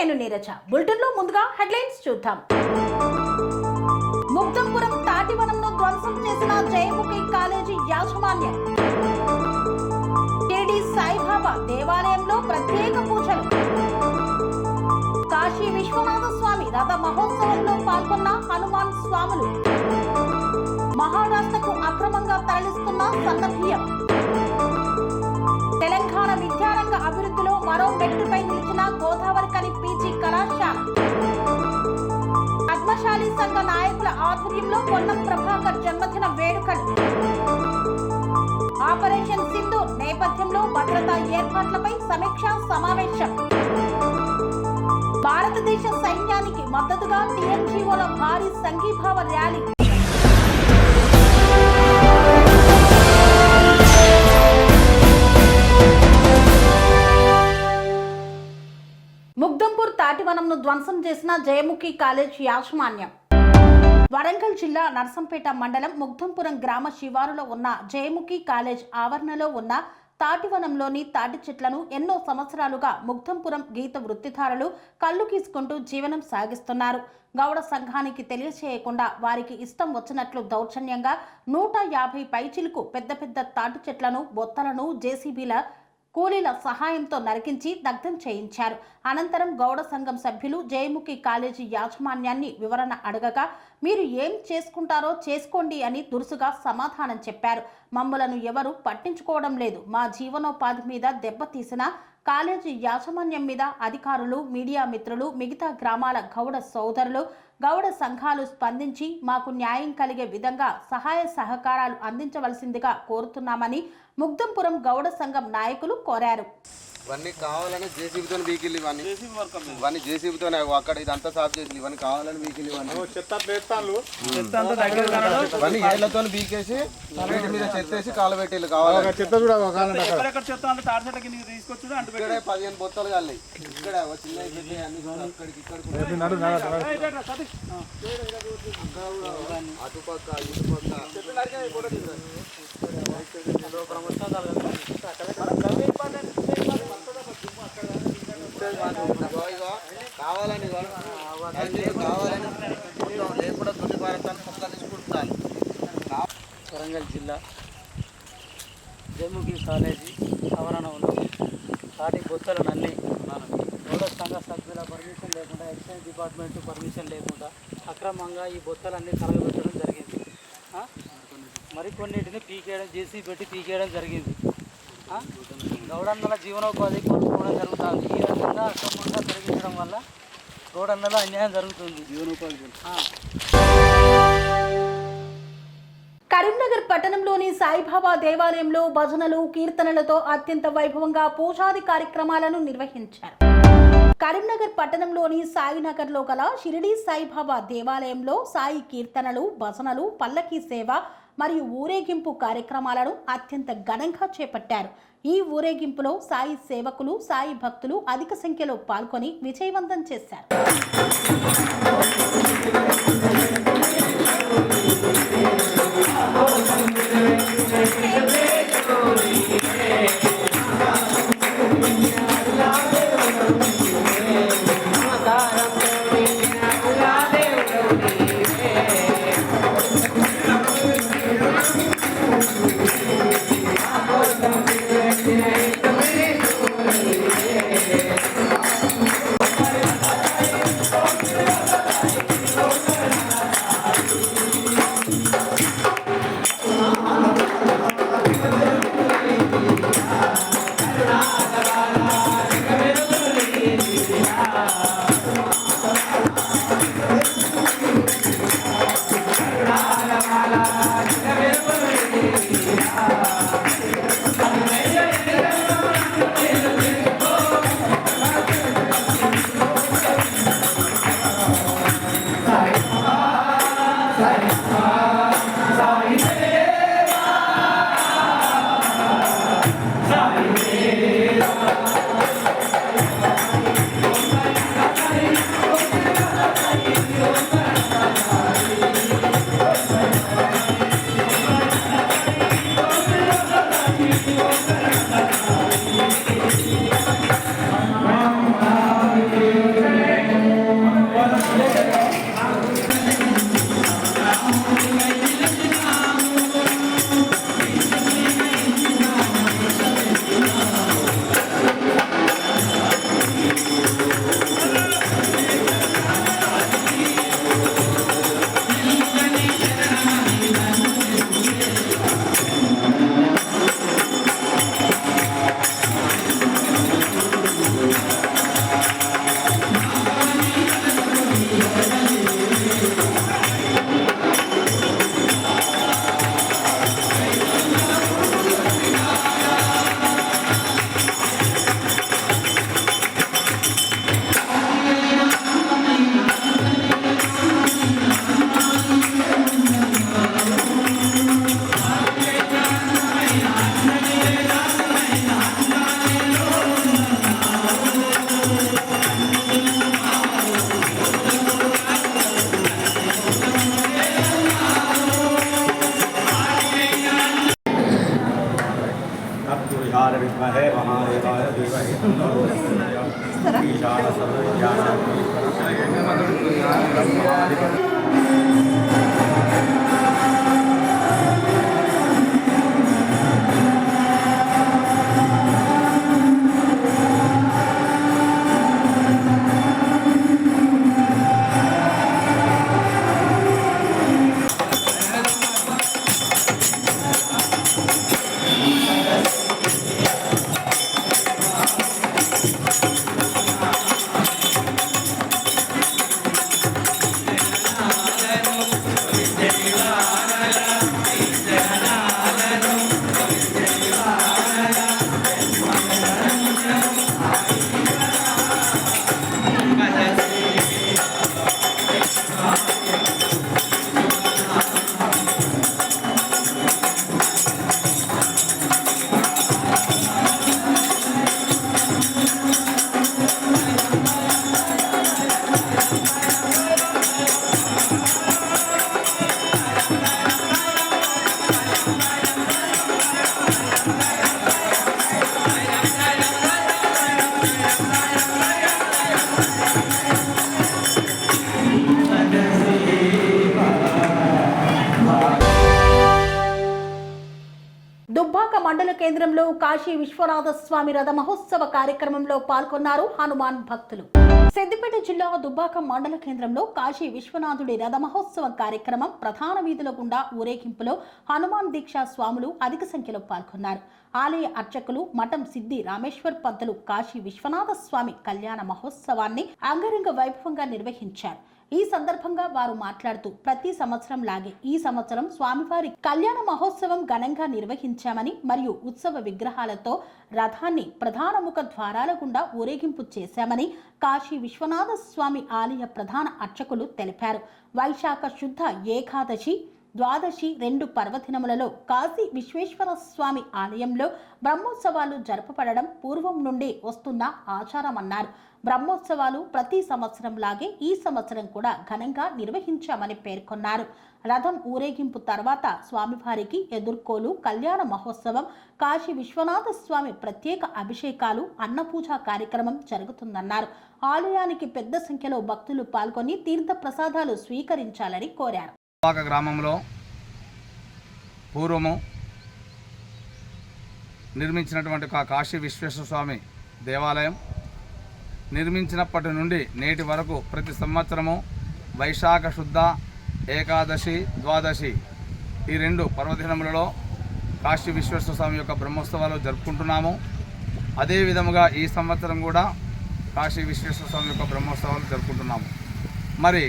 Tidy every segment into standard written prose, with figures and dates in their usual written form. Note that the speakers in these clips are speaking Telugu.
నేను నీరజ. బులెటిన్లో ముందుగా హెడ్లైన్స్ చూద్దాం. ముగ్ధంపురం తాటివనంను ధ్వంసం చేసిన జయముఖి కాలేజీ యాజమాన్యం. షిరిడి సాయిబాబా దేవాలయంలో ప్రత్యేక పూజలు. కాశీ విశ్వనాథ స్వామి రథ మహోత్సవంలో పాల్గొన్న హనుమాన్ స్వాములు. మహారాష్ట్రకు అక్రమంగా తరలిస్తున్న సన్నబియ్యం. తెలంగాణ విద్యారంగ అభివృద్ధిలో మరో మెట్టుపై నిలిచిన గోదావరికని పీజీ కళాశాల. పద్మశాలి సంఘ నాయకుల ఆధ్వర్యంలో పొన్నం ప్రభాకర్ జన్మదిన వేడుకలు. ఆపరేషన్ సింధు నేపథ్యంలో భద్రతా ఏర్పాట్లపై సమీక్షా సమావేశం. భారతదేశ సైన్యానికి మద్దతుగా టీఎన్జీఓల భారీ సంఘీభావ ర్యాలీ. ముగ్ధంపూర్ తాటివనంను ధ్వంసం చేసిన జయముఖి కాలేజ్ యాజమాన్యం. వరంగల్ జిల్లా నర్సంపేట మండలం ముగ్ధంపురం గ్రామ శివారులో ఉన్న జయముఖి కాలేజ్ ఆవరణలో ఉన్న తాటివనంలోని తాటి చెట్లను ఎన్నో సంవత్సరాలుగా ముగ్ధంపురం గీత వృత్తిదారులు కళ్ళు గీసుకుంటూ జీవనం సాగిస్తున్నారు. గౌడ సంఘానికి తెలియచేయకుండా వారికి ఇష్టం వచ్చినట్లు దౌర్జన్యంగా 150 పైచిలకు పెద్ద పెద్ద తాటి చెట్లను బొత్తలను జేసీబీల కూలీల సహాయంతో నరికించి దగ్ధం చేయించారు. అనంతరం గౌడ సంఘం సభ్యులు జయముఖి కాలేజీ యాజమాన్యాన్ని వివరణ అడగగా మీరు ఏం చేసుకుంటారో చేసుకోండి అని దురుసుగా సమాధానం చెప్పారు. మమ్మలను ఎవరు పట్టించుకోవడం లేదు, మా జీవనోపాధి మీద దెబ్బతీసిన కాలేజీ యాజమాన్యం మీద అధికారులు, మీడియా మిత్రులు, మిగతా గ్రామాల గౌడ సోదరులు, గౌడ సంఘాలు స్పందించి మాకు న్యాయం కలిగే విధంగా సహాయ సహకారాలు అందించవలసిందిగా కోరుతున్నామని ముగ్ధంపురం గౌడ సంఘం నాయకులు కోరారు. ఇవన్నీ కావాలని జేసీబీతో వీకిల్ ఇవన్నీ జేసీబీతో అక్కడ ఇదంతా సాఫ్ చేసి ఇవన్నీ కావాలని వీకిల్ ఇవన్నీ ఏళ్లతో వీకేసి వీటి మీద చెత్తేసి కాలబెట్టి కావాలి. చెత్త కూడా 15 బొత్తలు కాలి ఇక్కడ చిన్న అటుపక్క కావాలని లేకుండా తొలి భారతాన్ని తీసుకుంటున్నాను. వరంగల్ జిల్లా జయముఖి కాలేజీ ఆవరణంలో తాటి బొత్తలనన్నీ గౌడ సంఘ సభ్యుల పర్మిషన్ లేకుండా, ఎక్సైజ్ డిపార్ట్మెంట్ పర్మిషన్ లేకుండా అక్రమంగా ఈ బొత్తలన్నీ తరగబెట్టడం జరిగింది. మరికొన్నిటిని పీకేయడం, జేసీ పెట్టి పీకేయడం జరిగింది. గౌడన్నల జీవనోపాధి కోల్పోవడం జరుగుతుంది. ఈ రకంగా అక్రమంగా తొలగించడం వల్ల గౌడన్నల అన్యాయం జరుగుతుంది. జీవనోపాధి. కరీంనగర్ పట్టణంలోని సాయిబాబా దేవాలయంలో భజనలు, కీర్తనలతో అత్యంత వైభవంగా పూజాది కార్యక్రమాలను నిర్వహించారు. కరీంనగర్ పట్టణంలోని సాయినగర్లో గల షిరిడి సాయిబాబా దేవాలయంలో సాయి కీర్తనలు, భజనలు, పల్లకీ సేవ మరియు ఊరేగింపు కార్యక్రమాలను అత్యంత ఘనంగా చేపట్టారు. ఈ ఊరేగింపులో సాయి సేవకులు, సాయి భక్తులు అధిక సంఖ్యలో పాల్గొని విజయవంతం చేశారు. కేంద్రంలో కాశీ విశ్వనాథ స్వామి రథ మహోత్సవ కార్యక్రమంలో పాల్గొన్నారు హనుమాన్ భక్తులు. సిద్దిపేట జిల్లా దుబ్బాక మండల కేంద్రంలో కాశీ విశ్వనాథుడి రథ మహోత్సవ కార్యక్రమం ప్రధాన వీధుల గుండా ఊరేగింపులో హనుమాన్ దీక్షా స్వాములు అధిక సంఖ్యలో పాల్గొన్నారు. ఆలయ అర్చకులు మఠం సిద్ధి రామేశ్వర్ పంతులు కాశీ విశ్వనాథ స్వామి కళ్యాణ మహోత్సవాన్ని అంగరంగ వైభవంగా నిర్వహించారు. ఈ సందర్భంగా వారు మాట్లాడుతూ ప్రతి సంవత్సరం లాగే ఈ సంవత్సరం స్వామివారి కళ్యాణ మహోత్సవం ఘనంగా నిర్వహించామని మరియు ఉత్సవ విగ్రహాలతో రథాన్ని ప్రధాన ముఖ ద్వారాల గుండా ఊరేగింపు చేశామని కాశీ విశ్వనాథ స్వామి ఆలయ ప్రధాన అర్చకులు తెలిపారు. వైశాఖ శుద్ధ ఏకాదశి ద్వాదశి 2 పర్వదినములలో కాశీ విశ్వేశ్వర స్వామి ఆలయంలో బ్రహ్మోత్సవాలు జరపబడడం పూర్వం నుండి వస్తున్న ఆచారమన్నారు. బ్రహ్మోత్సవాలు ప్రతి సంవత్సరం లాగే ఈ సంవత్సరం కూడా ఘనంగా నిర్వహించామని పేర్కొన్నారు. రథం ఊరేగింపు తర్వాత స్వామివారికి ఎదుర్కోలు కళ్యాణ మహోత్సవం, కాశీ విశ్వనాథ స్వామి ప్రత్యేక అభిషేకాలు, అన్నపూజ కార్యక్రమం జరుగుతుందన్నారు. ఆలయానికి పెద్ద సంఖ్యలో భక్తులు పాల్గొని తీర్థ ప్రసాదాలు స్వీకరించాలని కోరారు. గ్రామంలో పూర్వము నిర్మించినటువంటి కాశీ విశ్వేశ్వర స్వామి దేవాలయం నిర్మించినప్పటి నుండి నేటి వరకు ప్రతి సంవత్సరము వైశాఖ శుద్ధ ఏకాదశి ద్వాదశి ఈ 2 పర్వదినములలో కాశీ విశ్వేశ్వర స్వామి యొక్క బ్రహ్మోత్సవాలు జరుపుకుంటున్నాము. అదే విధముగా ఈ సంవత్సరం కూడా కాశీ విశ్వేశ్వర స్వామి యొక్క బ్రహ్మోత్సవాలు జరుపుకుంటున్నాము. మరి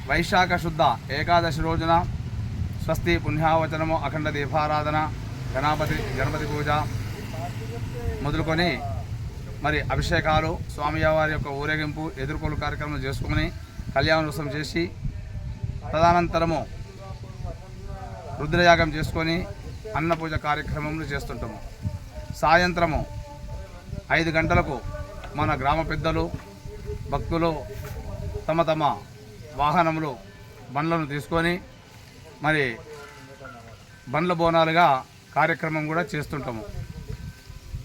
వైశాఖ శుద్ధ ఏకాదశి రోజున స్వస్తి పుణ్యావచనము, అఖండ దీపారాధన, గణపతి పూజ మొదలుకొని మరి అభిషేకాలు, స్వామివారి యొక్క ఊరేగింపు, ఎదుర్కోలు కార్యక్రమం చేసుకుని కళ్యాణోత్సవం చేసి తదనంతరము రుద్రయాగం చేసుకొని అన్నపూజ కార్యక్రమములు చేస్తుంటాము. సాయంత్రము 5 గంటలకు మన గ్రామ పెద్దలు భక్తులు తమ తమ వాహనములు బండ్లను తీసుకొని మరి బండ్ల బోనాలుగా కార్యక్రమం కూడా చేస్తుంటాము.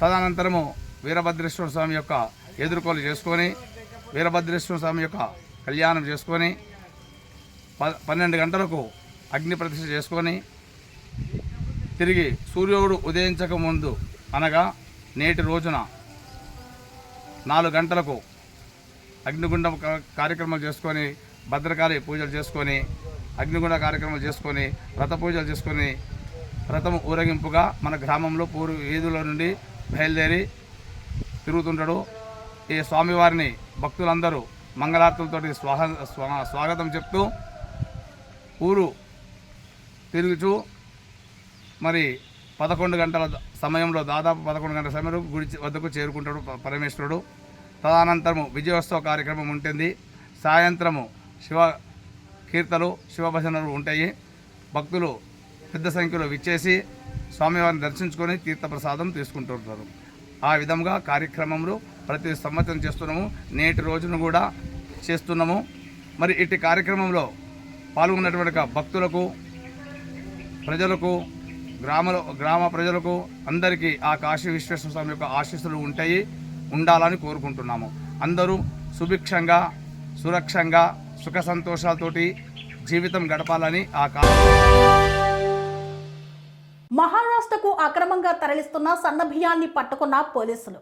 తదనంతరము వీరభద్రేశ్వర స్వామి యొక్క ఎదుర్కోలు చేసుకొని వీరభద్రేశ్వర స్వామి యొక్క కళ్యాణం చేసుకొని 12 గంటలకు అగ్ని ప్రతిష్ఠ చేసుకొని తిరిగి సూర్యుడు ఉదయించక ముందు అనగా నేటి రోజున 4 గంటలకు అగ్నిగుండం కార్యక్రమాలు చేసుకొని భద్రకాళి పూజలు చేసుకొని అగ్నిగుండ కార్యక్రమాలు చేసుకొని రథ పూజలు చేసుకొని రథము ఊరేగింపుగా మన గ్రామంలో వీధుల నుండి బయలుదేరి తిరుగుతుంటాడు. ఈ స్వామివారిని భక్తులందరూ మంగళార్తులతోటి స్వాగతం చెప్తూ ఊరు తిరుగుచూ మరి 11 గంటల సమయంలో దాదాపు 11 గంటల సమయంలో గుడి వద్దకు చేరుకుంటాడు పరమేశ్వరుడు. తదనంతరము విజయోత్సవ కార్యక్రమం ఉంటుంది. సాయంత్రము శివ కీర్తనలు, శివభజనలు ఉంటాయి. భక్తులు పెద్ద సంఖ్యలో విచ్చేసి స్వామివారిని దర్శించుకొని తీర్థప్రసాదం తీసుకుంటుంటారు. ఆ విధంగా కార్యక్రమంలో ప్రతి సంవత్సరం చేస్తున్నాము. నేటి రోజును కూడా చేస్తున్నాము. మరి ఇటు కార్యక్రమంలో పాల్గొన్నటువంటి భక్తులకు, ప్రజలకు, గ్రామ ప్రజలకు అందరికీ ఆ కాశీ విశ్వేశ్వర స్వామి యొక్క ఆశీస్సులు ఉండాలని కోరుకుంటున్నాము. అందరూ సుభిక్షంగా, సురక్షంగా, సుఖ సంతోషాలతోటి జీవితం గడపాలని ఆ మహారాష్ట్రకు అక్రమంగా తరలిస్తున్న సన్నబియ్యాన్ని పట్టుకున్న పోలీసులు.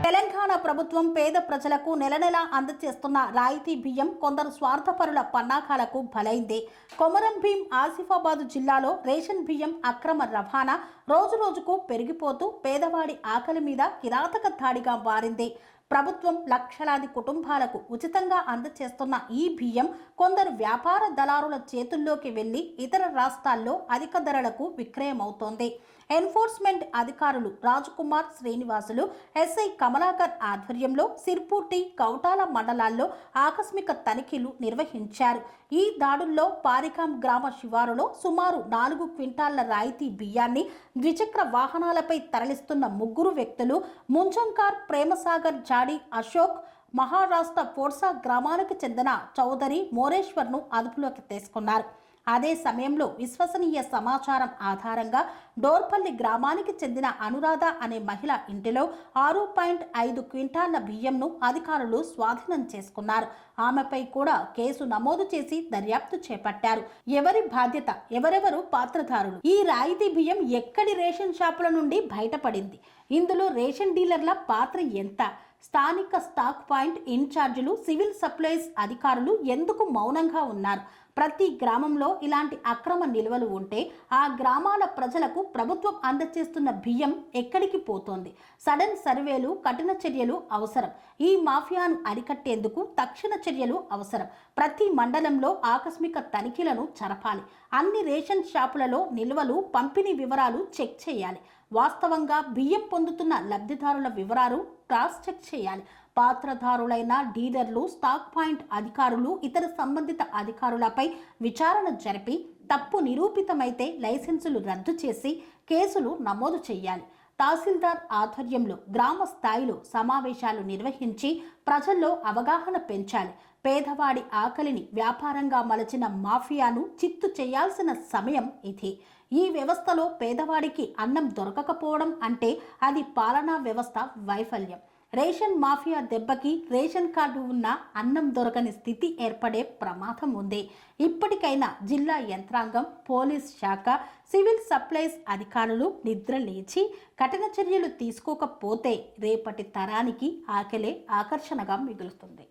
తెలంగాణ ప్రభుత్వం పేద ప్రజలకు నెలనెలా అందజేస్తున్న రాయితీ బియ్యం కొందరు స్వార్థపరుల పన్నాగాలకు బలైంది. కొమరం భీం ఆసిఫాబాద్ జిల్లాలో రేషన్ బియ్యం అక్రమ రవాణా రోజురోజుకు పెరిగిపోతూ పేదవాడి ఆకలి మీద కిరాతక దాడిగా మారింది. ప్రభుత్వం లక్షలాది కుటుంబాలకు ఉచితంగా అందజేస్తున్న ఈ బియ్యం కొందరు వ్యాపార దళారుల చేతుల్లోకి వెళ్లి ఇతర రాష్ట్రాల్లో అధిక ధరలకు విక్రయమవుతోంది. ఎన్ఫోర్స్మెంట్ అధికారులు రాజకుమార్ శ్రీనివాసులు, ఎస్ఐ కమలాకర్ ఆధ్వర్యంలో సిర్పూర్టి, కౌటాల మండలాల్లో ఆకస్మిక తనిఖీలు నిర్వహించారు. ఈ దాడుల్లో పారికాం గ్రామ శివారులో సుమారు 4 క్వింటాళ్ల రాయితీ బియ్యాన్ని ద్విచక్ర వాహనాలపై తరలిస్తున్న 3 వ్యక్తులు ముంజంకార్, ప్రేమసాగర్, జాడి అశోక్, మహారాష్ట్ర పోర్సా గ్రామాలకు చెందిన చౌదరి మోరేశ్వర్ను అదుపులోకి తీసుకున్నారు. అదే సమయంలో విశ్వసనీయ సమాచారం ఆధారంగా డోర్పల్లి గ్రామానికి చెందిన అనురాధ అనే మహిళ ఇంటిలో 6.5 క్వింటాళ్ల బియ్యంను అధికారులు స్వాధీనం చేసుకున్నారు. ఆమెపై కూడా కేసు నమోదు చేసి దర్యాప్తు చేపట్టారు. ఎవరి బాధ్యత, ఎవరెవరు పాత్రధారులు? ఈ రాయితీ బియ్యం ఎక్కడి రేషన్ షాపుల నుండి బయటపడింది? ఇందులో రేషన్ డీలర్ల పాత్ర ఎంత? స్థానిక స్టాక్ పాయింట్ ఇన్ఛార్జీలు, సివిల్ సప్లైస్ అధికారులు ఎందుకు మౌనంగా ఉన్నారు? ప్రతి గ్రామంలో ఇలాంటి అక్రమ నిల్వలు ఉంటే ఆ గ్రామాల ప్రజలకు ప్రభుత్వం అందజేస్తున్న బియ్యం ఎక్కడికి పోతోంది? సడన్ సర్వేలు, కఠిన చర్యలు అవసరం. ఈ మాఫియాను అరికట్టేందుకు తక్షణ చర్యలు అవసరం. ప్రతి మండలంలో ఆకస్మిక తనిఖీలను జరపాలి. అన్ని రేషన్ షాపులలో నిల్వలు, పంపిణీ వివరాలు చెక్ చేయాలి. వాస్తవంగా బియ్యం పొందుతున్న లబ్ధిదారుల వివరాలు క్రాస్ చెక్ చేయాలి. పాత్రధారులైన డీలర్లు, స్టాక్ పాయింట్ అధికారులు, ఇతర సంబంధిత అధికారులపై విచారణ జరిపి తప్పు నిరూపితమైతే లైసెన్సులు రద్దు చేసి కేసులు నమోదు చేయాలి. తహసీల్దార్ ఆధ్వర్యంలో గ్రామ స్థాయిలో సమావేశాలు నిర్వహించి ప్రజల్లో అవగాహన పెంచాలి. పేదవాడి ఆకలిని వ్యాపారంగా మలచిన మాఫియాను చిత్తు చేయాల్సిన సమయం ఇది. ఈ వ్యవస్థలో పేదవాడికి అన్నం దొరకకపోవడం అంటే అది పాలనా వ్యవస్థ వైఫల్యం. రేషన్ మాఫియా దెబ్బకి రేషన్ కార్డు ఉన్న అన్నం దొరకని స్థితి ఏర్పడే ప్రమాదం ఉంది. ఇప్పటికైనా జిల్లా యంత్రాంగం, పోలీస్ శాఖ, సివిల్ సప్లైస్ అధికారులు నిద్ర లేచి కఠిన చర్యలు తీసుకోకపోతే రేపటి తరానికి ఆకలే ఆకర్షణగా మిగులుతుంది.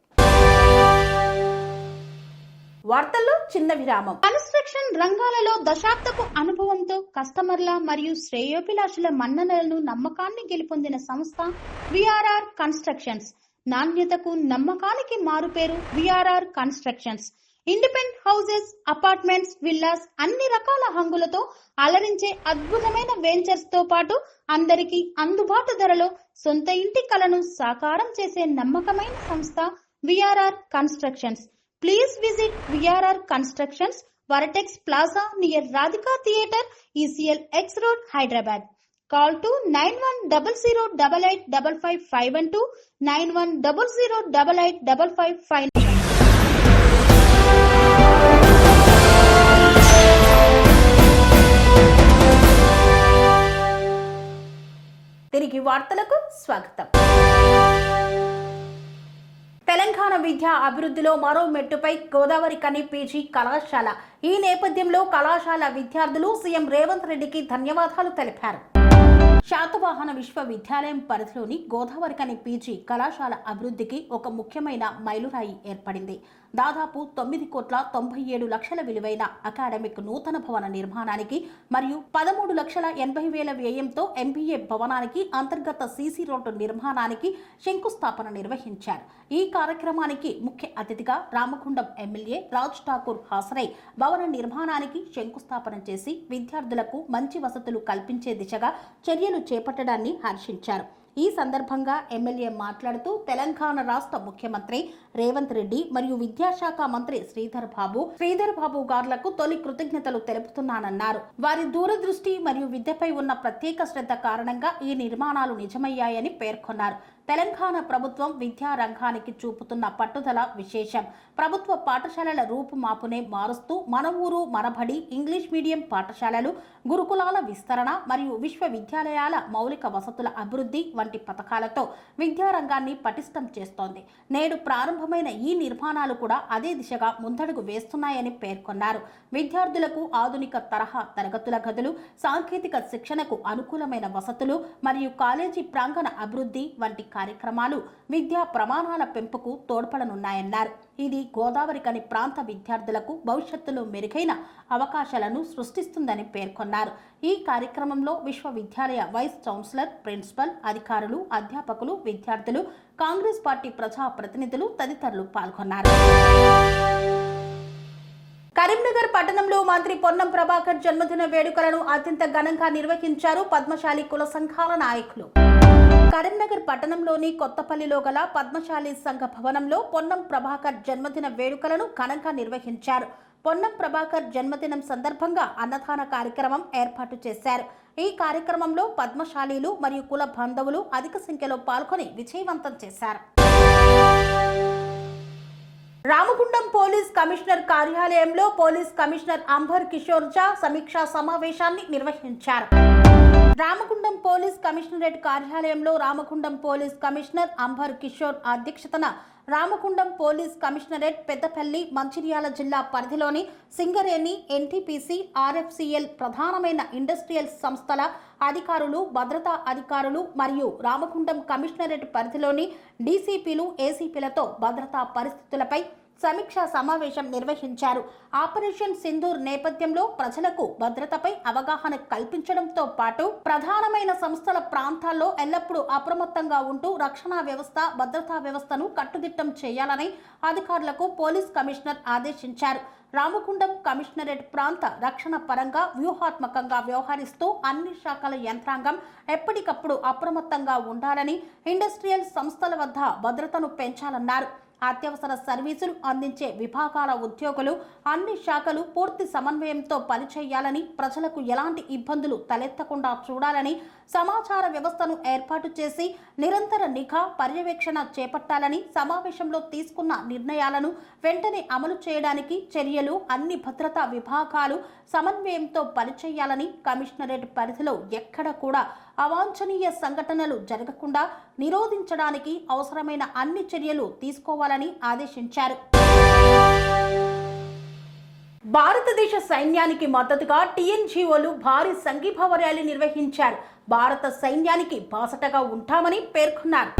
వార్తల్లో చిన్న విరామం. కన్స్ట్రక్షన్ రంగాలలో దశాబ్దపు అనుభవంతో కస్టమర్ల మరియు శ్రేయోభిలాషుల మన్ననలను, నమ్మకాన్ని గెలుపొందిన సంస్థ విఆర్ఆర్ కన్స్ట్రక్షన్స్. నాణ్యతకు, నమ్మకానికి మారుపేరు VRR constructions. Independent houses, apartments, villas అన్ని రకాల హంగులతో అలరించే అద్భుతమైన వెంచర్స్ తో పాటు అందరికీ అందుబాటు ధరలో సొంత ఇంటి కలను సాకారం చేసే నమ్మకమైన సంస్థ VRR constructions. Please visit VRR Constructions, Varatex Plaza near Radhika Theatre, ECL X Road, Hyderabad. Call to 9100885551 9100885559. తిరిగి వార్తలకు స్వాగతం. తెలంగాణ విద్యా అభివృద్ధిలో మరో మెట్టుపై గోదావరి కని పీజీ కళాశాల. ఈ నేపథ్యంలో కళాశాల విద్యార్థులు సీఎం రేవంత్ రెడ్డికి ధన్యవాదాలు తెలిపారు. శాతవాహన విశ్వవిద్యాలయం పరిధిలోని గోదావరి కని పీజీ కళాశాల అభివృద్ధికి ఒక ముఖ్యమైన మైలురాయి ఏర్పడింది. దాదాపు 9,97,00,000 విలువైన అకాడమిక్ నూతన భవన నిర్మాణానికి మరియు 13,80,000 వ్యయంతో ఎంబీఏ భవనానికి, అంతర్గత సీసీ రోడ్డు నిర్మాణానికి శంకుస్థాపన నిర్వహించారు. ఈ కార్యక్రమానికి ముఖ్య అతిథిగా రామగుండం ఎమ్మెల్యే రాజ్ ఠాకూర్ హాజరై భవన నిర్మాణానికి శంకుస్థాపన చేసి విద్యార్థులకు మంచి వసతులు కల్పించే దిశగా చర్యలు చేపట్టడాన్ని హర్షించారు. ఈ సందర్భంగా ఎమ్మెల్యే మాట్లాడుతూ తెలంగాణ రాష్ట్ర ముఖ్యమంత్రి రేవంత్ రెడ్డి మరియు విద్యాశాఖ మంత్రి శ్రీధర్ బాబు గారులకు తొలి కృతజ్ఞతలు తెలుపుతున్నానన్నారు. వారి దూరదృష్టి మరియు విద్యపై ఉన్న ప్రత్యేక శ్రద్ధ కారణంగా ఈ నిర్మాణాలు నిజమయ్యాయని పేర్కొన్నారు. తెలంగాణ ప్రభుత్వం విద్యా రంగానికి చూపుతున్న పట్టుదల విశేషం. ప్రభుత్వ పాఠశాలల రూపుమాపునే మారుస్తూ మన ఊరు మనబడి, ఇంగ్లీష్ మీడియం పాఠశాలలు, గురుకులాల విస్తరణ మరియు విశ్వవిద్యాలయాల మౌలిక వసతుల అభివృద్ధి వంటి పథకాలతో విద్యారంగాన్ని పటిష్టం చేస్తోంది. నేడు ప్రారంభమైన ఈ నిర్మాణాలు కూడా అదే దిశగా ముందడుగు వేస్తున్నాయని పేర్కొన్నారు. విద్యార్థులకు ఆధునిక తరహా తరగతుల గదులు, సాంకేతిక శిక్షణకు అనుకూలమైన వసతులు మరియు కాలేజీ ప్రాంగణ అభివృద్ధి వంటి కార్యక్రమాలు విద్యా ప్రమాణాల పెంపుకు తోడ్పడనున్నాయన్నారు. ఇది గోదావరి కని ప్రాంత విద్యార్థులకు భవిష్యత్తులో మెరుగైన అవకాశాలను సృష్టిస్తుందని పేర్కొన్నారు. ఈ కార్యక్రమంలో విశ్వవిద్యాలయ వైస్ ఛాన్సలర్, ప్రిన్సిపల్, అధికారులు, అధ్యాపకులు, విద్యార్థులు, కాంగ్రెస్ పార్టీ ప్రజా ప్రతినిధులు తదితరులు పాల్గొన్నారు. కరీంనగర్ పట్టణంలో మంత్రి పొన్నం ప్రభాకర్ జన్మదిన వేడుకలను అత్యంత ఘనంగా నిర్వహించారు పద్మశాలి కుల సంఘాల నాయకులు. కరీంనగర్ పట్టణంలోని కొత్తపల్లిలో గల పద్మశాలి సంఘ భవనంలో పొన్నం ప్రభాకర్ జన్మదిన వేడుకలను ఘనంగా నిర్వహించారు. పొన్నం ప్రభాకర్ జన్మదినం సందర్భంగా అన్నదాన కార్యక్రమం ఏర్పాటు చేశారు. ఈ కార్యక్రమంలో పద్మశాలీలు మరియు కుల బాంధవులు అధిక సంఖ్యలో పాల్గొని విజయవంతం చేశారు. రామగుండం పోలీస్ కమిషనర్ కార్యాలయంలో పోలీస్ కమిషనర్ అంబర్ కిషోర్ ఝా సమీక్షా సమావేశాన్ని నిర్వహించారు. రామగుండం పోలీస్ కమిషనరేట్ కార్యాలయంలో రామగుండం పోలీస్ కమిషనర్ అంబర్ కిషోర్ అధ్యక్షతన రామగుండం పోలీస్ కమిషనరేట్ పెద్దపల్లి మంచిర్యాల జిల్లా పరిధిలోని సింగరేణి, ఎన్టీపీసీ, ఆర్ఎఫ్సిఎల్ ప్రధానమైన ఇండస్ట్రియల్ సంస్థల అధికారులు, భద్రతా అధికారులు మరియు రామగుండం కమిషనరేట్ పరిధిలోని డీసీపీలు, ఏసీపీలతో భద్రతా పరిస్థితులపై సమీక్షా సమావేశం నిర్వహించారు. ఆపరేషన్ సింధూర్ నేపథ్యంలో ప్రజలకు భద్రతపై అవగాహన కల్పించడంతో పాటు ప్రధానమైన సంస్థల ప్రాంతాల్లో ఎల్లప్పుడూ అప్రమత్తంగా ఉంటూ రక్షణ వ్యవస్థ, భద్రతా వ్యవస్థను కట్టుదిట్టం చేయాలని అధికారులకు పోలీస్ కమిషనర్ ఆదేశించారు. రామగుండం కమిషనరేట్ ప్రాంత రక్షణ పరంగా వ్యూహాత్మకంగా వ్యవహరిస్తూ అన్ని శాఖల యంత్రాంగం ఎప్పటికప్పుడు అప్రమత్తంగా ఉండాలని, ఇండస్ట్రియల్ సంస్థల వద్ద భద్రతను పెంచాలన్నారు. అత్యవసర సర్వీసులు అందించే విభాగాల ఉద్యోగులు అన్ని శాఖలు పూర్తి సమన్వయంతో పనిచేయాలని, ప్రజలకు ఎలాంటి ఇబ్బందులు తలెత్తకుండా చూడాలని, సమాచార వ్యవస్థను ఏర్పాటు చేసి నిరంతర నిఘా పర్యవేక్షణ చేపట్టాలని, సమావేశంలో తీసుకున్న నిర్ణయాలను వెంటనే అమలు చేయడానికి చర్యలు అన్ని భద్రతా విభాగాలు సమన్వయంతో పనిచేయాలని, కమిషనరేట్ పరిధిలో ఎక్కడ కూడా అవాంఛనీయ సంఘటనలు జరగకుండా నిరోధించడానికి అవసరమైన అన్ని చర్యలు తీసుకోవాలని ఆదేశించారు. భారతదేశ సైన్యానికి మద్దతుగా టీఎన్జీఓలు భారీ సంఘీభావ ర్యాలీ నిర్వహించారు. భారత సైన్యానికి బాసటగా ఉంటామని పేర్కొన్నారు.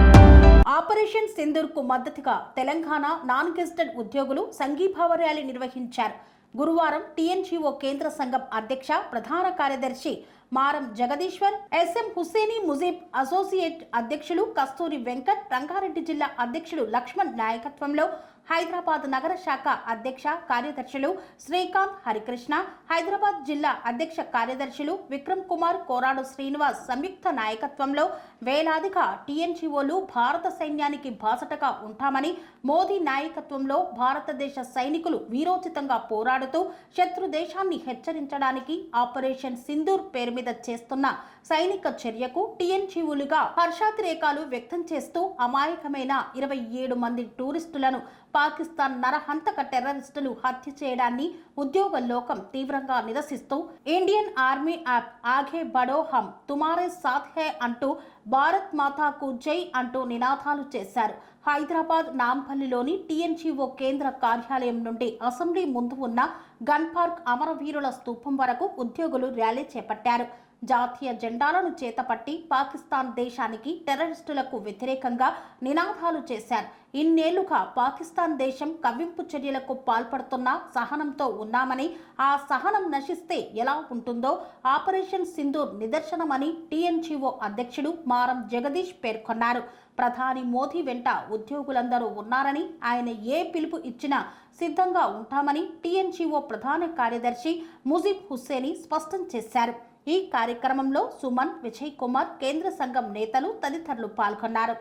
ఆపరేషన్ సింధూర్కు మద్దతుగా తెలంగాణ నాన్ గెజిటెడ్ ఉద్యోగులు సంఘీభావ ర్యాలీ నిర్వహించారు. గురువారం టీఎన్జీఓ కేంద్ర సంఘం అధ్యక్ష, ప్రధాన కార్యదర్శి మారం జగదీశ్వర్, ఎస్ఎం హుస్సేని ముజీబ్, అసోసియేట్ అధ్యక్షులు కస్తూరి వెంకట్, రంగారెడ్డి జిల్లా అధ్యక్షుడు లక్ష్మణ్ నాయకత్వంలో హైదరాబాద్ నగర శాఖ అధ్యక్ష కార్యదర్శులు శ్రీకాంత్, హరికృష్ణ, హైదరాబాద్ జిల్లా అధ్యక్ష కార్యదర్శులు విక్రమ్ కుమార్, కోరాడు శ్రీనివాస్ సంయుక్త నాయకత్వంలో వేలాదిగా టీఎన్జీఓలు భారత సైన్యానికి బాసటగా ఉంటామని, మోదీ నాయకత్వంలో భారతదేశ సైనికులు వీరోచితంగా పోరాడుతూ శత్రు దేశాన్ని హెచ్చరించడానికి ఆపరేషన్ సింధూర్ పేరు మీద చేస్తున్న సైనిక చర్యకు టీఎన్జీఓలుగా హర్షాతిరేకాలు వ్యక్తం చేస్తూ అమాయకమైన 27 మంది టూరిస్టులను పాకిస్తాన్ నరహంతక టెర్రరిస్టులు హత్య చేయడాన్ని ఉద్యోగ లోకం తీవ్రంగా నిరసిస్తూ ఇండియన్ ఆర్మీ యాప్ ఆగే బడో హమ్ తుమారే సాథ్ హై అంటూ భారత్ మాతాకు జై అంటూ నినాదాలు చేశారు. హైదరాబాద్ నాంపల్లిలోని టీఎన్జీఓ కేంద్ర కార్యాలయం నుండి అసెంబ్లీ ముందు ఉన్న గన్ పార్క్ అమరవీరుల స్తూపం వరకు ఉద్యోగులు ర్యాలీ చేపట్టారు. జాతీయ జెండాలను చేతపట్టి పాకిస్తాన్ దేశానికి, టెర్రరిస్టులకు వ్యతిరేకంగా నినాదాలు చేశారు. ఇన్నేళ్లుగా పాకిస్తాన్ దేశం కవ్వింపు చర్యలకు పాల్పడుతున్న సహనంతో ఉన్నామని, ఆ సహనం నశిస్తే ఎలా ఉంటుందో ఆపరేషన్ సింధూర్ నిదర్శనమని టీఎన్జీఓ అధ్యక్షుడు మారం జగదీష్ పేర్కొన్నారు. ప్రధాని మోదీ వెంట ఉద్యోగులందరూ ఉన్నారని, ఆయన ఏ పిలుపు ఇచ్చినా సిద్ధంగా ఉంటామని టీఎన్జీఓ ప్రధాన కార్యదర్శి ముజీబ్ హుస్సేని స్పష్టం చేశారు. ఈ కార్యక్రమంలో సుమన్, విజయ్ కుమార్, కేంద్ర సంఘం నేతలు తదితరులు పాల్గొన్నారు.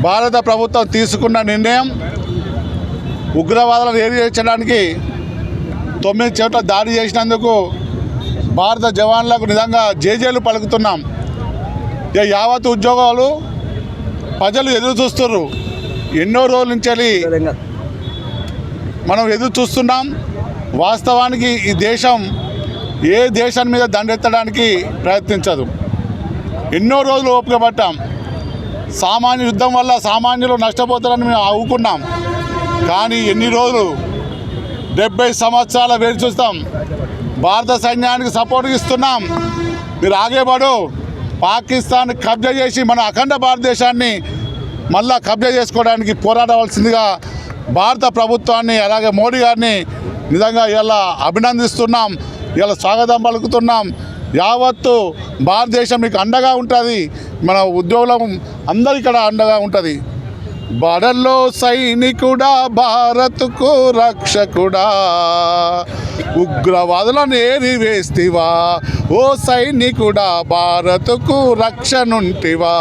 భారత ప్రభుత్వం తీసుకున్న నిర్ణయం ఉగ్రవాదులను ఏరివేయడానికి 9 చోట్ల దాడి చేసినందుకు భారత జవాన్లకు నిజంగా జేజేలు పలుకుతున్నాం. యావత్ ఉద్యోగాలు ప్రజలు ఎదురు చూస్తున్నారు. ఎన్నో రోజుల నుంచి మనం ఎదురు చూస్తున్నాం. వాస్తవానికి ఈ దేశం ఏ దేశాన్ని మీద దండెత్తడానికి ప్రయత్నించదు. ఎన్నో రోజులు ఓపిక పట్టాం. సామాన్య యుద్ధం వల్ల సామాన్యులు నష్టపోతారని మేము అవుకున్నాం. కానీ ఎన్ని రోజులు 70 సంవత్సరాల వేచి చూస్తాం. భారత సైన్యానికి సపోర్ట్ ఇస్తున్నాం. మీరు ఆగేవాడు పాకిస్తాన్ కబ్జా చేసి మన అఖండ భారతదేశాన్ని మళ్ళా కబ్జా చేసుకోవడానికి పోరాడవలసిందిగా భారత ప్రభుత్వాన్ని, అలాగే మోడీ గారిని నిజంగా ఇలా అభినందిస్తున్నాం. ఇలా స్వాగతం పలుకుతున్నాం. యావత్తు భారతదేశం మీకు అండగా ఉంటుంది. మన ఉద్యోగులం అందరూ ఇక్కడ అండగా ఉంటుంది. బడల్లో సైనికుడా, భారత్కు రక్షకుడా, ఉగ్రవాదులను ఏరివేస్తివా, ఓ సైనికుడా, భారత్కు రక్షనుంటివా.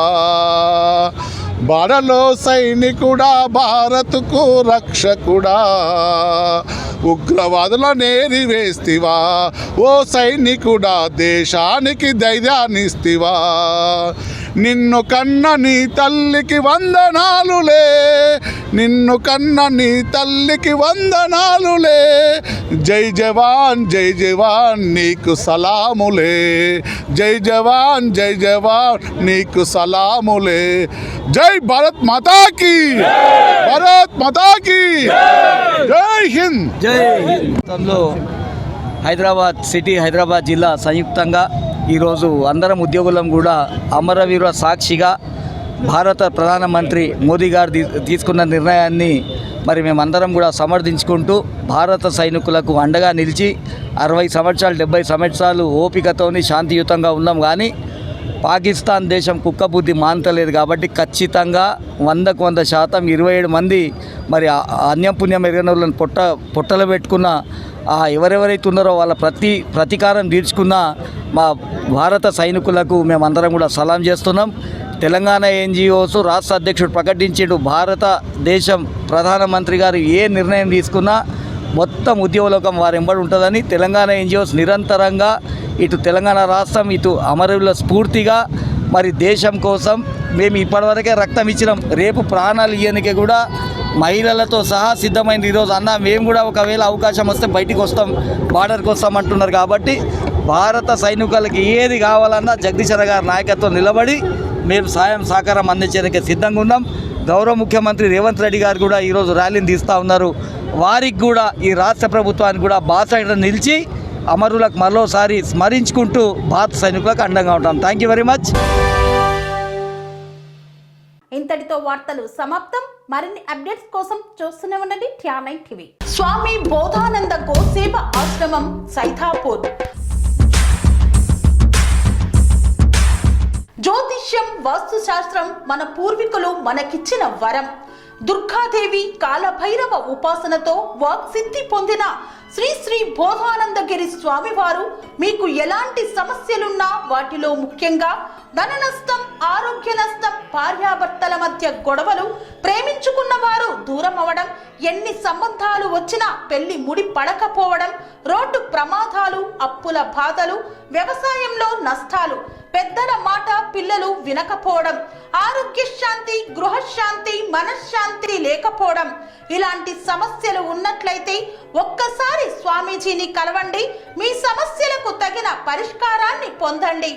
బడలో సైనికుడా, భారత్కు రక్షకుడా, ఉగ్రవాదులను ఏరివేస్తివా, ఓ సైనికుడా, దేశానికి ధైర్యాన్నిస్తివా. నిన్ను కన్న నీ తల్లికి వందనాలులే, నిన్ను కన్న నీ తల్లికి వందనాలులే, జై జవాన్ నీకు సలాములే, జై జవాన్ నీకు సలాములే, జై భారత్ మాతాకి, భారత్ మాతాకి, జై హింద్. మొత్తంలో హైదరాబాద్ సిటీ, హైదరాబాద్ జిల్లా సంయుక్తంగా ఈరోజు అందరం ఉద్యోగులం కూడా అమరవీరుల సాక్షిగా భారత ప్రధానమంత్రి మోదీ గారు తీసుకున్న నిర్ణయాన్ని మరి మేమందరం కూడా సమర్థించుకుంటూ భారత సైనికులకు అండగా నిలిచి 60 సంవత్సరాలు 70 సంవత్సరాలు ఓపికతోని శాంతియుతంగా ఉన్నాం. కానీ పాకిస్తాన్ దేశం కుక్క బుద్ధి మానతలేదు కాబట్టి ఖచ్చితంగా 100కు 100% 27 మంది మరి అన్యం పుణ్యం ఎరిగిన వాళ్ళని పొట్టలు పెట్టుకున్న ఎవరెవరైతే ఉన్నారో వాళ్ళ ప్రతీకారం తీర్చుకున్న మా భారత సైనికులకు మేమందరం కూడా సలాం చేస్తున్నాం. తెలంగాణ ఎన్జిఓస్ రాష్ట్ర అధ్యక్షుడు ప్రకటించాడు, భారతదేశం ప్రధానమంత్రి గారు ఏ నిర్ణయం తీసుకున్నా మొత్తం ఉద్యోగలోకం వారి వెంబడి ఉంటుందని తెలంగాణ ఎన్జిఓస్ నిరంతరంగా ఇటు తెలంగాణ రాష్ట్రం ఇటు అమరవీరుల స్ఫూర్తిగా మరి దేశం కోసం మేము ఇప్పటివరకే రక్తం ఇచ్చినాం. రేపు ప్రాణాలు ఇయ్యనికే కూడా మహిళలతో సహా సిద్ధమైంది. ఈరోజు అన్న మేము కూడా ఒకవేళ అవకాశం వస్తే బయటికి వస్తాం, బార్డర్కి వస్తాం అంటున్నారు. కాబట్టి భారత సైనికులకి ఏది కావాలన్నా జగదీశ్వర గారి నాయకత్వం నిలబడి మేము సాయం సహకారం అందించడానికి సిద్ధంగా ఉన్నాం. గౌరవ ముఖ్యమంత్రి రేవంత్ రెడ్డి గారు కూడా ఈరోజు ర్యాలీని తీస్తూ ఉన్నారు. వారికి కూడా ఈ రాష్ట్ర ప్రభుత్వానికి కూడా బాసటగా నిలిచి అమరులకు మరోసారి స్మరించుకుంటూ భారత సైనికులకు అండగా ఉంటాం. Thank you very much. ఇంతటితో వార్తలు సమాప్తం. మరిన్ని అప్డేట్స్ కోసం చూస్తూనే ఉండండి ట్యానై టీవీ. స్వామి బోధానంద గోసేవ ఆశ్రమం సైథాపూర్. జ్యోతిష్యం, వాస్తుశాస్త్రం మన పూర్వీకులు మనకిచ్చిన వరం. దుర్గాదేవి, కాలభైరవ ఉపాసనతో వాక్సిద్ధి పొందిన శ్రీ శ్రీ బోధానందగిరి స్వామివారు మీకు ఎలాంటి సమస్యలున్నా, వాటిలో ముఖ్యంగా ధన నష్టం, ఆరోగ్య నష్టం, భార్యాభర్తల మధ్య గొడవలు, ప్రేమించుకున్న వారు దూరం అవడం, ఎన్ని సంబంధాలు వచ్చినా పెళ్లి ముడి పడకపోవడం, రోడ్డు ప్రమాదాలు, అప్పుల బాధలు, వ్యవసాయంలో నష్టాలు, పెద్దల మాట పిల్లలు వినకపోవడం, ఆరోగ్య శాంతి, గృహశాంతి, మనశ్శాంతి లేకపోవడం, ఇలాంటి సమస్యలు ఉన్నట్లయితే ఒక్కసారి స్వామీజీని కలవండి. మీ సమస్యలకు తగిన పరిష్కారాన్ని పొందండి.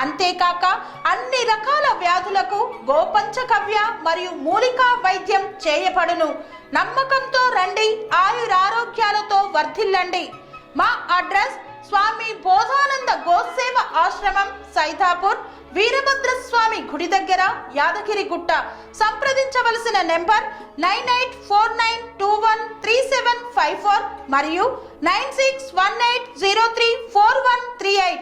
అంతేకాక అన్ని రకాల వ్యాధులకు గోపంచకవ్య మరియు మూలికా వైద్యం చేయబడును. నమ్మకంతో రండి, ఆయురారోగ్యాలతో వర్ధిల్లండి. మా అడ్రస్ స్వామి బోధానంద గోసేవ ఆశ్రమం, సైథాపూర్, వీరభద్రస్వామి గుడి దగ్గర, యాదగిరిగుట్ట. సంప్రదించవలసిన నెంబర్ 9849213754 మరియు 9618034138.